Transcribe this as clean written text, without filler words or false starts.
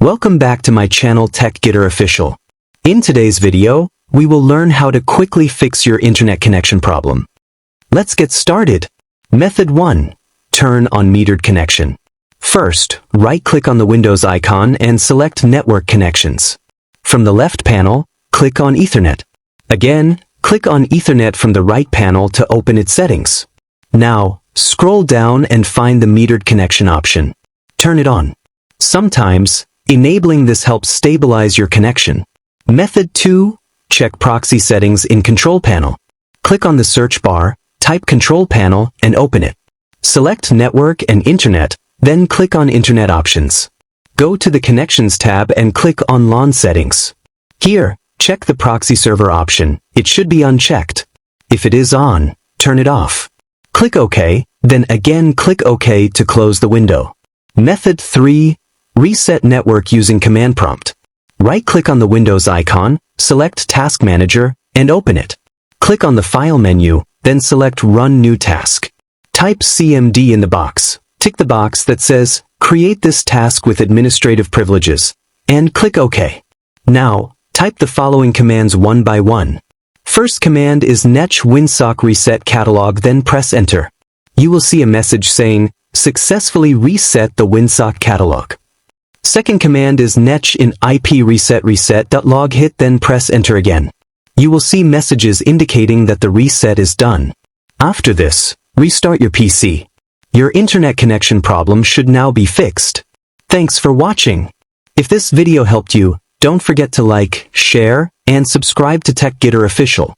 Welcome back to my channel TechGetter Official. In today's video, we will learn how to quickly fix your internet connection problem. Let's get started. Method 1. Turn on metered connection. First, right-click on the Windows icon and select Network Connections. From the left panel, click on Ethernet. Again, click on Ethernet from the right panel to open its settings. Now, scroll down and find the metered connection option. Turn it on. Sometimes, enabling this helps stabilize your connection. Method 2. Check proxy settings in Control Panel. Click on the search bar, type Control Panel, and open it. Select Network and Internet, then click on Internet Options. Go to the Connections tab and click on LAN Settings. Here, check the proxy server option. It should be unchecked. If it is on, turn it off. Click OK, then again click OK to close the window. Method 3. Reset network using Command Prompt. Right-click on the Windows icon, select Task Manager, and open it. Click on the File menu, then select Run New Task. Type CMD in the box. Tick the box that says, Create this task with administrative privileges, and click OK. Now, type the following commands one by one. First command is netch winsock reset catalog, then press Enter. You will see a message saying, Successfully reset the winsock catalog. Second command is netch in IP reset.log, hit then press Enter again. You will see messages indicating that the reset is done. After this, restart your PC. Your internet connection problem should now be fixed. Thanks for watching. If this video helped you, don't forget to like, share, and subscribe to TechGetter Official.